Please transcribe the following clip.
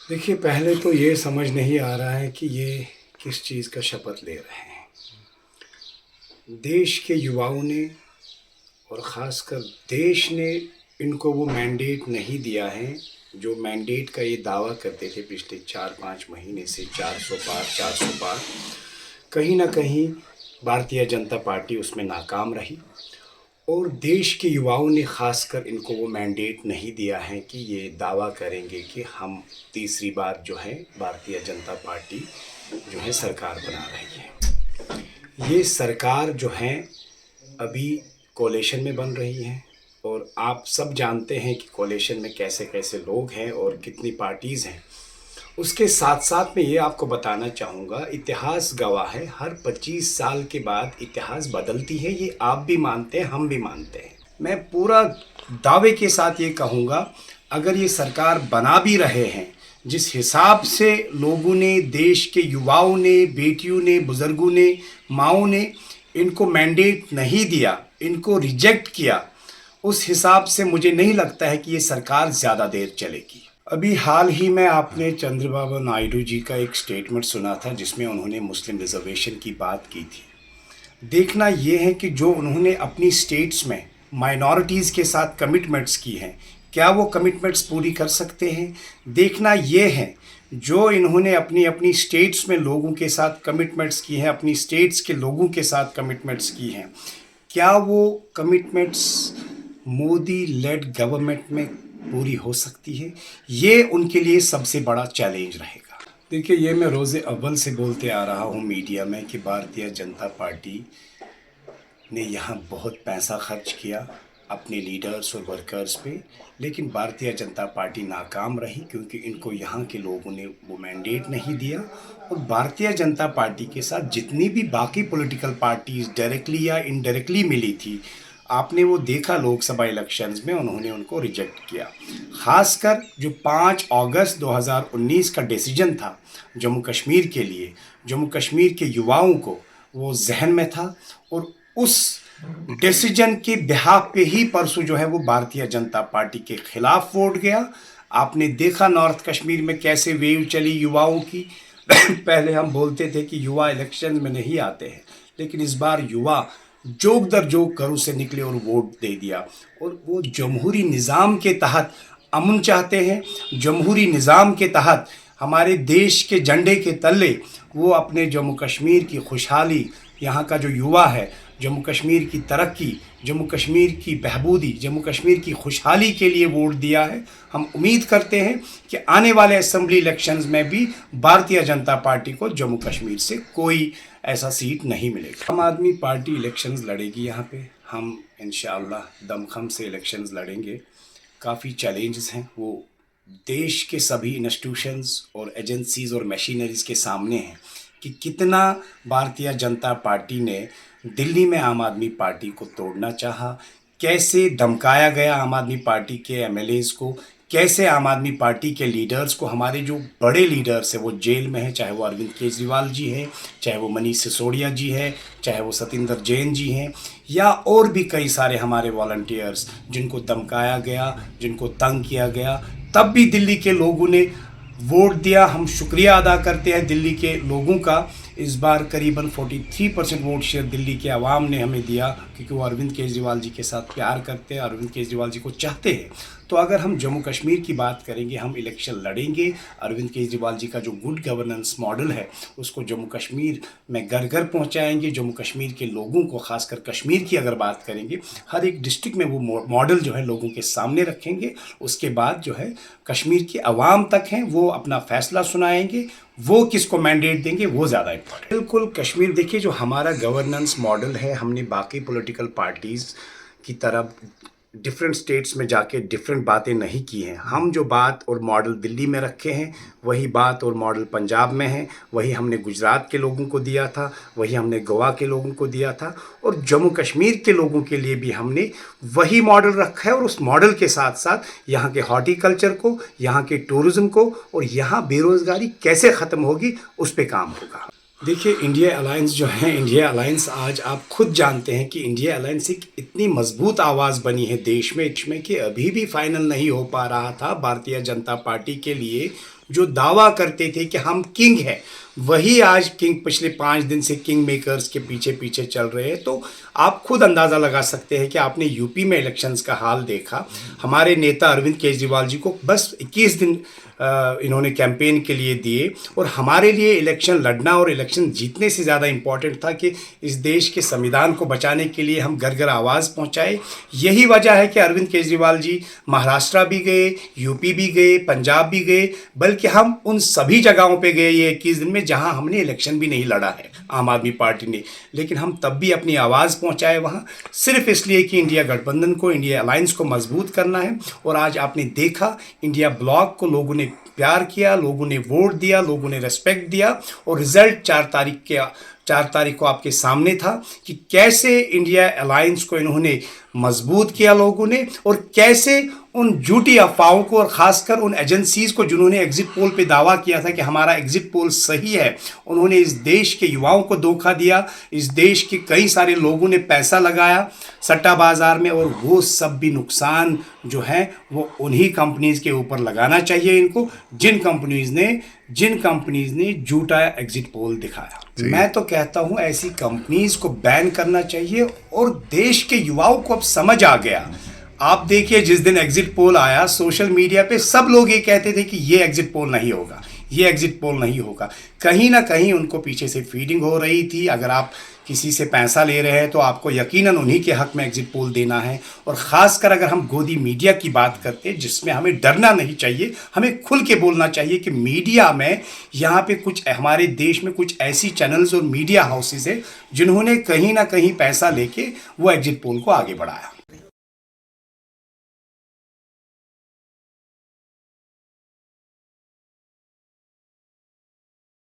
देखिए, पहले तो ये समझ नहीं आ रहा है कि ये किस चीज़ का शपथ ले रहे हैं। देश के युवाओं ने और ख़ासकर देश ने इनको वो मैंडेट नहीं दिया है, जो मैंडेट का ये दावा करते थे पिछले 4-5 महीने से 400 पार 400 पार। कहीं न कहीं भारतीय जनता पार्टी उसमें नाकाम रही और देश के युवाओं ने ख़ासकर इनको वो मैंडेट नहीं दिया है कि ये दावा करेंगे कि हम तीसरी बार जो है भारतीय जनता पार्टी जो है सरकार बना रही है। ये सरकार जो है अभी कोalition में बन रही है और आप सब जानते हैं कि कोalition में कैसे कैसे लोग हैं और कितनी पार्टीज़ हैं। उसके साथ साथ मैं ये आपको बताना चाहूँगा, इतिहास गवाह है, हर 25 साल के बाद इतिहास बदलती है। ये आप भी मानते हैं, हम भी मानते हैं। मैं पूरा दावे के साथ ये कहूँगा, अगर ये सरकार बना भी रहे हैं, जिस हिसाब से लोगों ने, देश के युवाओं ने, बेटियों ने, बुज़ुर्गों ने, माँओं ने इनको मैंडेट नहीं दिया, इनको रिजेक्ट किया, उस हिसाब से मुझे नहीं लगता है कि ये सरकार ज़्यादा देर चलेगी। अभी हाल ही में आपने चंद्रबाबू नायडू जी का एक स्टेटमेंट सुना था जिसमें उन्होंने मुस्लिम रिजर्वेशन की बात की थी। देखना ये है कि जो उन्होंने अपनी स्टेट्स में माइनॉरिटीज़ के साथ कमिटमेंट्स की हैं, क्या वो कमिटमेंट्स पूरी कर सकते हैं। देखना ये है जो इन्होंने अपनी अपनी स्टेट्स में लोगों के साथ कमिटमेंट्स की हैं, अपनी स्टेट्स के लोगों के साथ कमिटमेंट्स की हैं, क्या वो कमिटमेंट्स मोदी लेड गवर्नमेंट में पूरी हो सकती है। ये उनके लिए सबसे बड़ा चैलेंज रहेगा। देखिए, ये मैं रोज़े अव्वल से बोलते आ रहा हूँ मीडिया में कि भारतीय जनता पार्टी ने यहाँ बहुत पैसा खर्च किया अपने लीडर्स और वर्कर्स पे, लेकिन भारतीय जनता पार्टी नाकाम रही क्योंकि इनको यहाँ के लोगों ने वो मैंडेट नहीं दिया। और भारतीय जनता पार्टी के साथ जितनी भी बाकी पॉलिटिकल पार्टीज़ डायरेक्टली या इनडायरेक्टली मिली थी, आपने वो देखा लोकसभा इलेक्शंस में उन्होंने उनको रिजेक्ट किया। ख़ासकर जो 5 अगस्त 2019 का डिसीजन था जम्मू कश्मीर के लिए, जम्मू कश्मीर के युवाओं को वो जहन में था और उस डिसीजन के बिहाफ पे ही परसों जो है वो भारतीय जनता पार्टी के खिलाफ वोट गया। आपने देखा नॉर्थ कश्मीर में कैसे वेव चली युवाओं की। पहले हम बोलते थे कि युवा इलेक्शन में नहीं आते हैं, लेकिन इस बार युवा जोक दर जोक घरों से निकले और वोट दे दिया। और वो जमहूरी निज़ाम के तहत अमन चाहते हैं, जमहूरी निज़ाम के तहत हमारे देश के झंडे के तले वो अपने जम्मू कश्मीर की खुशहाली, यहाँ का जो युवा है, जम्मू कश्मीर की तरक्की, जम्मू कश्मीर की बहबूदी, जम्मू कश्मीर की खुशहाली के लिए वोट दिया है। हम उम्मीद करते हैं कि आने वाले असेंबली इलेक्शंस में भी भारतीय जनता पार्टी को जम्मू कश्मीर से कोई ऐसा सीट नहीं मिलेगा। आम आदमी पार्टी इलेक्शंस लड़ेगी यहाँ पे। हम इंशाअल्लाह दमखम से इलेक्शंस लड़ेंगे। काफ़ी चैलेंजेस हैं, वो देश के सभी इंस्टीट्यूशंस और एजेंसीज़ और मशीनरीज़ के सामने हैं कि कितना भारतीय जनता पार्टी ने दिल्ली में आम आदमी पार्टी को तोड़ना चाहा, कैसे धमकाया गया आम आदमी पार्टी के एमएलएज़ को, कैसे आम आदमी पार्टी के लीडर्स को, हमारे जो बड़े लीडर्स हैं वो जेल में हैं, चाहे वो अरविंद केजरीवाल जी हैं, चाहे वो मनीष सिसोदिया जी हैं, चाहे वो सतिंदर जैन जी हैं, या और भी कई सारे हमारे वॉलंटियर्स जिनको धमकाया गया, जिनको तंग किया गया, तब भी दिल्ली के लोगों ने वोट दिया। हम शुक्रिया अदा करते हैं दिल्ली के लोगों का। इस बार करीबन 43% वोट शेयर दिल्ली के आवाम ने हमें दिया क्योंकि वो अरविंद केजरीवाल जी के साथ प्यार करते हैं, अरविंद केजरीवाल जी को चाहते हैं। तो अगर हम जम्मू कश्मीर की बात करेंगे, हम इलेक्शन लड़ेंगे। अरविंद केजरीवाल जी का जो गुड गवर्नेंस मॉडल है उसको जम्मू कश्मीर में घर घर पहुँचाएँगे। जम्मू कश्मीर के लोगों को, ख़ासकर कश्मीर की अगर बात करेंगे, हर एक डिस्ट्रिक्ट में वो मॉडल जो है लोगों के सामने रखेंगे। उसके बाद जो है कश्मीर की आवाम तक हैं वो अपना फ़ैसला सुनाएंगे, वो किसको मैंडेट देंगे वो ज़्यादा इम्पोर्टेंट। बिल्कुल कश्मीर देखिए, जो हमारा गवर्नेंस मॉडल है, हमने बाकी पॉलिटिकल पार्टीज़ की तरह डिफरेंट स्टेट्स में जाके डिफरेंट बातें नहीं की हैं। हम जो बात और मॉडल दिल्ली में रखे हैं वही बात और मॉडल पंजाब में है, वही हमने गुजरात के लोगों को दिया था, वही हमने गोवा के लोगों को दिया था, और जम्मू कश्मीर के लोगों के लिए भी हमने वही मॉडल रखा है। और उस मॉडल के साथ साथ यहाँ के हॉर्टिकल्चर को, यहाँ के टूरिज़्म को और यहाँ बेरोज़गारी कैसे ख़त्म होगी उस पर काम होगा। देखिए, इंडिया अलायंस जो है, इंडिया अलायंस आज आप खुद जानते हैं कि इंडिया अलायंस एक इतनी मजबूत आवाज़ बनी है देश में कि अभी भी फाइनल नहीं हो पा रहा था भारतीय जनता पार्टी के लिए। जो दावा करते थे कि हम किंग है, वही आज किंग पिछले 5 दिन से किंग मेकर्स के पीछे पीछे चल रहे हैं। तो आप खुद अंदाज़ा लगा सकते हैं कि आपने यूपी में इलेक्शंस का हाल देखा। हमारे नेता अरविंद केजरीवाल जी को बस 21 दिन इन्होंने कैंपेन के लिए दिए, और हमारे लिए इलेक्शन लड़ना और इलेक्शन जीतने से ज़्यादा इम्पॉर्टेंट था कि इस देश के संविधान को बचाने के लिए हम घर घर आवाज़ पहुंचाए। यही वजह है कि अरविंद केजरीवाल जी महाराष्ट्र भी गए, यूपी भी गए, पंजाब भी गए, बल्कि हम उन सभी जगहों पे गए ये 21 दिन में जहां हमने इलेक्शन भी नहीं लड़ा है आम आदमी पार्टी ने, लेकिन हम तब भी अपनी आवाज़ पहुंचाए वहां, सिर्फ इसलिए कि इंडिया गठबंधन को, इंडिया अलायंस को मजबूत करना है। और आज आपने देखा, इंडिया ब्लॉक को लोगों ने प्यार किया, लोगों ने वोट दिया, लोगों ने रिस्पेक्ट दिया, और रिजल्ट 4 तारीख को आपके सामने था कि कैसे इंडिया अलायंस को इन्होंने मजबूत किया लोगों ने, और कैसे उन झूठी अफवाहों को, और ख़ासकर उन एजेंसीज़ को जिन्होंने एग्जिट पोल पे दावा किया था कि हमारा एग्जिट पोल सही है, उन्होंने इस देश के युवाओं को धोखा दिया। इस देश के कई सारे लोगों ने पैसा लगाया सट्टा बाज़ार में, और वो सब भी नुकसान जो है वो उन्हीं कंपनीज़ के ऊपर लगाना चाहिए इनको, जिन कंपनीज़ ने झूठा एग्जिट पोल दिखाया। मैं तो कहता हूं ऐसी कंपनीज को बैन करना चाहिए, और देश के युवाओं को अब समझ आ गया। आप देखिए, जिस दिन एग्जिट पोल आया सोशल मीडिया पे सब लोग ये कहते थे कि ये एग्जिट पोल नहीं होगा, ये एग्जिट पोल नहीं होगा। कहीं ना कहीं उनको पीछे से फीडिंग हो रही थी। अगर आप किसी से पैसा ले रहे हैं तो आपको यकीनन उन्हीं के हक में एग्जिट पोल देना है। और ख़ासकर अगर हम गोदी मीडिया की बात करते हैं, जिसमें हमें डरना नहीं चाहिए, हमें खुल के बोलना चाहिए कि मीडिया में यहाँ पे कुछ, हमारे देश में कुछ ऐसी चैनल्स और मीडिया हाउसेस है जिन्होंने कहीं ना कहीं पैसा लेके वो एग्जिट पोल को आगे बढ़ाया।